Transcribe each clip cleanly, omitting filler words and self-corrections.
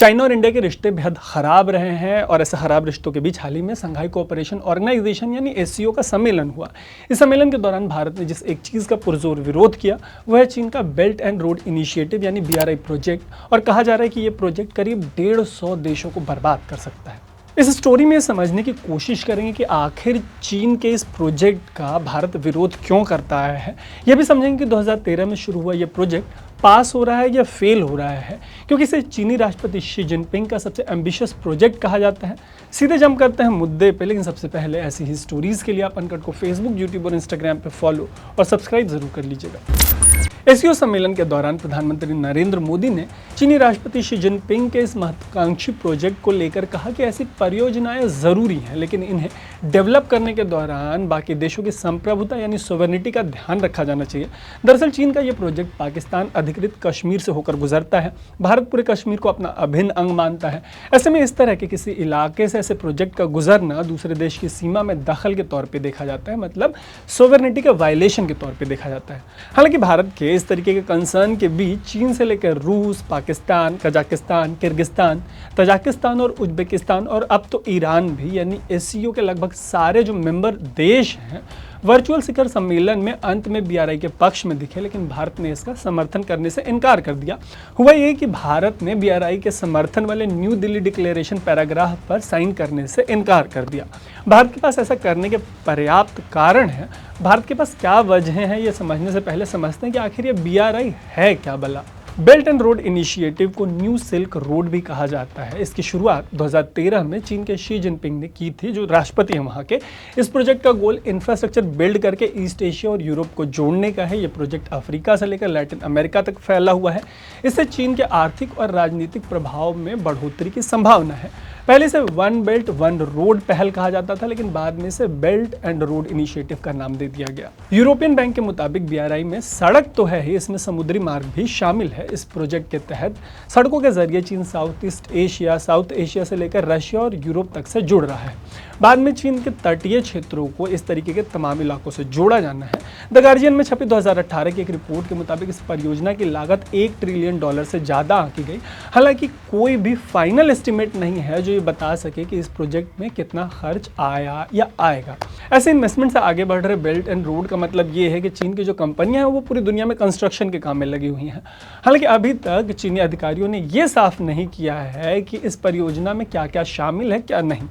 China और India के रिश्ते बेहद खराब रहे हैं और ऐसे खराब रिश्तों के बीच हाल ही में शंघाई कोऑपरेशन ऑर्गेनाइजेशन यानी एससीओ का सम्मेलन हुआ। इस सम्मेलन के दौरान भारत ने जिस एक चीज़ का पुरजोर विरोध किया वह है चीन का बेल्ट एंड रोड इनिशिएटिव यानी BRI प्रोजेक्ट, और कहा जा रहा है कि ये प्रोजेक्ट करीब 150 देशों को बर्बाद कर सकता है। इस स्टोरी में समझने की कोशिश करेंगे कि आखिर चीन के इस प्रोजेक्ट का भारत विरोध क्यों करता है। यह भी समझेंगे कि 2013 में शुरू हुआ यह प्रोजेक्ट पास हो रहा है या फेल हो रहा है, क्योंकि इसे चीनी राष्ट्रपति शी जिनपिंग का सबसे एम्बिशियस प्रोजेक्ट कहा जाता है। सीधे जंप करते हैं मुद्दे पे, लेकिन सबसे पहले ऐसी ही स्टोरीज के लिए आप अनकट को फेसबुक, यूट्यूब और इंस्टाग्राम पे फॉलो और सब्सक्राइब जरूर कर लीजिएगा। एससीओ सम्मेलन के दौरान प्रधानमंत्री नरेंद्र मोदी ने चीनी राष्ट्रपति शी जिनपिंग के इस महत्वाकांक्षी प्रोजेक्ट को लेकर कहा कि ऐसी परियोजनाएं जरूरी हैं, लेकिन इन्हें डेवलप करने के दौरान बाकी देशों की संप्रभुता यानी सोवरेनिटी का ध्यान रखा जाना चाहिए। दरअसल चीन का यह प्रोजेक्ट पाकिस्तान अधिकृत कश्मीर से होकर गुजरता है। भारत पूरे कश्मीर को अपना अभिन्न अंग मानता है। ऐसे में इस तरह के किसी इलाके से ऐसे प्रोजेक्ट का गुजरना दूसरे देश की सीमा में दखल के तौर पर देखा जाता है, मतलब सोवरेनिटी के वायलेशन के तौर पर देखा जाता है। हालांकि भारत के इस तरीके के कंसर्न के बीच चीन से लेकर रूस, पाकिस्तान, कजाकिस्तान, किर्गिस्तान, तजाकिस्तान और उज्बेकिस्तान और अब तो ईरान भी यानी एससीओ के लगभग सारे जो मेंबर देश हैं वर्चुअल शिखर सम्मेलन में अंत में BRI के पक्ष में दिखे, लेकिन भारत ने इसका समर्थन करने से इनकार कर दिया। हुआ ये कि भारत ने BRI के समर्थन वाले न्यू दिल्ली डिक्लेरेशन पैराग्राफ पर साइन करने से इनकार कर दिया। भारत के पास ऐसा करने के पर्याप्त कारण है। भारत के पास क्या वजह है ये समझने से पहले समझते हैं कि आखिर ये BRI है क्या भला। बेल्ट एंड रोड इनिशिएटिव को न्यू सिल्क रोड भी कहा जाता है। इसकी शुरुआत 2013 में चीन के शी जिनपिंग ने की थी, जो राष्ट्रपति हैं वहाँ के। इस प्रोजेक्ट का गोल इंफ्रास्ट्रक्चर बिल्ड करके ईस्ट एशिया और यूरोप को जोड़ने का है। ये प्रोजेक्ट अफ्रीका से लेकर लैटिन अमेरिका तक फैला हुआ है। इससे चीन के आर्थिक और राजनीतिक प्रभाव में बढ़ोतरी की संभावना है। पहले से वन बेल्ट वन रोड पहल कहा जाता था, लेकिन बाद में इसे बेल्ट एंड रोड इनिशिएटिव का नाम दे दिया गया। यूरोपियन बैंक के मुताबिक BRI में सड़क तो है ही, इसमें समुद्री मार्ग भी शामिल है। इस प्रोजेक्ट के तहत सड़कों के जरिए चीन साउथ एशिया से लेकर रशिया और यूरोप तक से जुड़ रहा है। बाद में चीन के तटीय क्षेत्रों को इस तरीके के तमाम इलाकों से जोड़ा जाना है। द गार्जियन में छपी 2018 की एक रिपोर्ट के मुताबिक इस परियोजना की लागत $1 ट्रिलियन से ज़्यादा आंकी गई। हालांकि कोई भी फाइनल एस्टिमेट नहीं है जो ये बता सके कि इस प्रोजेक्ट में कितना खर्च आया या आएगा। ऐसे इन्वेस्टमेंट से आगे बढ़ रहे बेल्ट एंड रोड का मतलब ये है कि चीन की जो कंपनियां हैं वो पूरी दुनिया में कंस्ट्रक्शन के काम में लगी हुई हैं। हालांकि अभी तक चीनी अधिकारियों ने ये साफ नहीं किया है कि इस परियोजना में क्या क्या शामिल है क्या नहीं,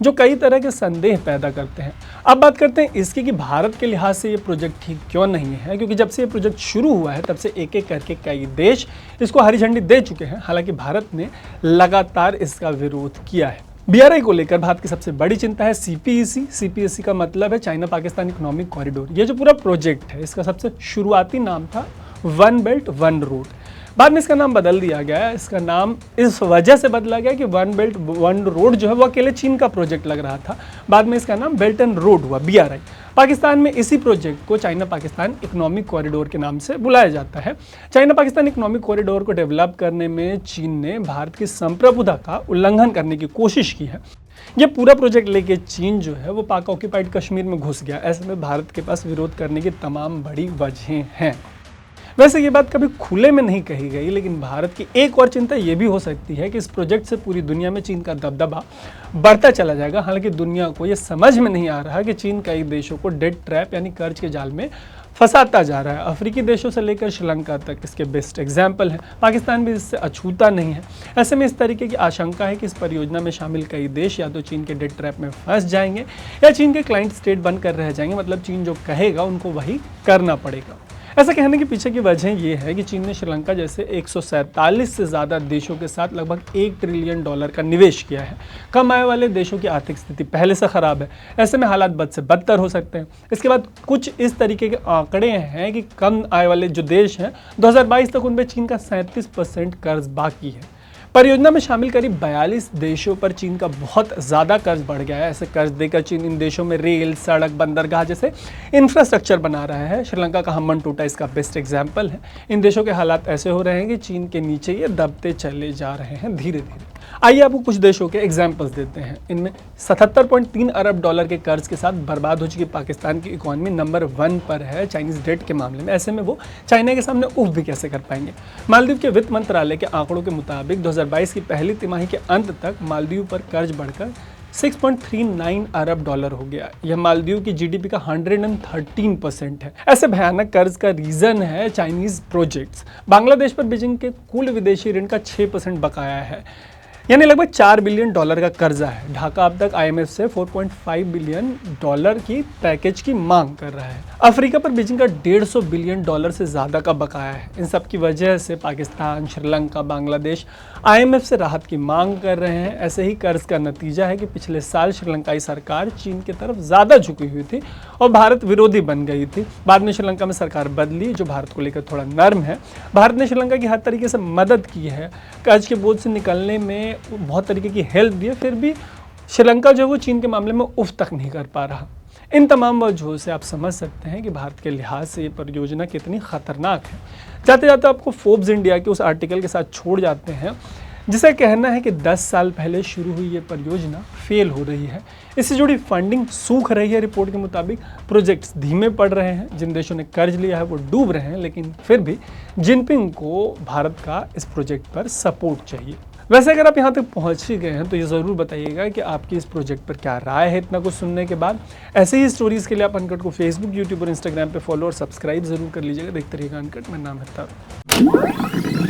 जो कई तरह के संदेह पैदा करते हैं। अब बात करते हैं इसकी कि भारत के लिहाज से ये प्रोजेक्ट ठीक क्यों नहीं है, क्योंकि जब से ये प्रोजेक्ट शुरू हुआ है तब से एक एक करके कई देश इसको हरी झंडी दे चुके हैं। हालांकि भारत ने लगातार इसका विरोध किया है। BRI को लेकर भारत की सबसे बड़ी चिंता है CPEC का मतलब है चाइना पाकिस्तान इकोनॉमिक कॉरिडोर। ये जो पूरा प्रोजेक्ट है इसका सबसे शुरुआती नाम था वन बेल्ट वन रोड। बाद में इसका नाम बदल दिया गया। इसका नाम इस वजह से बदला गया कि वन बेल्ट वन रोड जो है वो अकेले चीन का प्रोजेक्ट लग रहा था। बाद में इसका नाम बेल्ट एंड रोड हुआ BRI। पाकिस्तान में इसी प्रोजेक्ट को चाइना पाकिस्तान इकोनॉमिक कॉरिडोर के नाम से बुलाया जाता है। चाइना पाकिस्तान इकोनॉमिक कॉरिडोर को डेवलप करने में चीन ने भारत की संप्रभुता का उल्लंघन करने की कोशिश की है। ये पूरा प्रोजेक्ट लेके चीन जो है वो पाक ऑक्यूपाइड कश्मीर में घुस गया। ऐसे में भारत के पास विरोध करने की तमाम बड़ी वजहें हैं। वैसे ये बात कभी खुले में नहीं कही गई, लेकिन भारत की एक और चिंता ये भी हो सकती है कि इस प्रोजेक्ट से पूरी दुनिया में चीन का दबदबा बढ़ता चला जाएगा। हालांकि दुनिया को ये समझ में नहीं आ रहा कि चीन कई देशों को डेट ट्रैप यानी कर्ज के जाल में फंसाता जा रहा है। अफ्रीकी देशों से लेकर श्रीलंका तक इसके बेस्ट एग्जाम्पल हैं। पाकिस्तान भी इससे अछूता नहीं है। ऐसे में इस तरीके की आशंका है कि इस परियोजना में शामिल कई देश या तो चीन के डेट ट्रैप में फंस जाएंगे या चीन के क्लाइंट स्टेट बनकर रह जाएंगे, मतलब चीन जो कहेगा उनको वही करना पड़ेगा। ऐसा कहने के पीछे की वजह ये है कि चीन ने श्रीलंका जैसे 147 से ज़्यादा देशों के साथ लगभग $1 ट्रिलियन का निवेश किया है। कम आय वाले देशों की आर्थिक स्थिति पहले से ख़राब है। ऐसे में हालात बद से बदतर हो सकते हैं। इसके बाद कुछ इस तरीके के आंकड़े हैं कि कम आय वाले जो देश हैं 2022 तक उनमें चीन का 37% कर्ज बाकी है। परियोजना में शामिल करीब 42 देशों पर चीन का बहुत ज़्यादा कर्ज बढ़ गया है। ऐसे कर्ज देकर चीन इन देशों में रेल, सड़क, बंदरगाह जैसे इंफ्रास्ट्रक्चर बना रहा है। श्रीलंका का हम्बन टोटा इसका बेस्ट एग्जाम्पल है। इन देशों के हालात ऐसे हो रहे हैं कि चीन के नीचे ये दबते चले जा रहे हैं धीरे धीरे। आइए आपको कुछ देशों के एग्जाम्पल्स देते हैं। इनमें 77.3 अरब डॉलर के कर्ज के साथ बर्बाद हो चुकी पाकिस्तान की इकॉनमी नंबर 1 पर है चाइनीज डेट के मामले में। ऐसे में वो चाइना के सामने उफ भी कैसे कर पाएंगे। मालदीव के वित्त मंत्रालय के आंकड़ों के मुताबिक 2022 की पहली तिमाही के अंत तक मालदीव पर कर्ज बढ़कर 6.39 अरब डॉलर हो गया। यह मालदीव की जीडीपी का 113% है। ऐसे भयानक कर्ज का रीजन है चाइनीज प्रोजेक्ट्स। बांग्लादेश पर बीजिंग के कुल विदेशी ऋण का 6% बकाया है, यानी लगभग 4 बिलियन डॉलर का कर्जा है। ढाका अब तक आईएमएफ से 4.5 बिलियन डॉलर की पैकेज की मांग कर रहा है। अफ्रीका पर बीजिंग का 150 बिलियन डॉलर से ज़्यादा का बकाया है। इन सब की वजह से पाकिस्तान, श्रीलंका, बांग्लादेश आईएमएफ से राहत की मांग कर रहे हैं। ऐसे ही कर्ज का नतीजा है कि पिछले साल श्रीलंकाई सरकार चीन की तरफ ज़्यादा झुकी हुई थी और भारत विरोधी बन गई थी। बाद में श्रीलंका में सरकार बदली जो भारत को लेकर थोड़ा नर्म है। भारत ने श्रीलंका की हर तरीके से मदद की है, कर्ज के बोझ से निकलने में बहुत तरीके की हेल्प दी है, फिर भी श्रीलंका जो है वो चीन के मामले में उफ तक नहीं कर पा रहा। इन तमाम वजहों से आप समझ सकते हैं कि भारत के लिहाज से ये परियोजना कितनी खतरनाक है। जाते जाते आपको फोर्ब्स इंडिया के उस आर्टिकल के साथ छोड़ जाते हैं जिसे कहना है कि 10 साल पहले शुरू हुई ये परियोजना फेल हो रही है। इससे जुड़ी फंडिंग सूख रही है। रिपोर्ट के मुताबिक प्रोजेक्ट्स धीमे पड़ रहे हैं। जिन देशों ने कर्ज लिया है वो डूब रहे हैं, लेकिन फिर भी जिनपिंग को भारत का इस प्रोजेक्ट पर सपोर्ट चाहिए। वैसे अगर आप यहाँ तक पहुँच ही गए हैं तो ये ज़रूर बताइएगा कि आपकी इस प्रोजेक्ट पर क्या राय है इतना कुछ सुनने के बाद। ऐसे ही स्टोरीज़ के लिए आप अनकट को फेसबुक, यूट्यूब और इंस्टाग्राम पे फॉलो और सब्सक्राइब ज़रूर कर लीजिएगा। देखते रहिएगा अनकट। मेरा नाम है तब।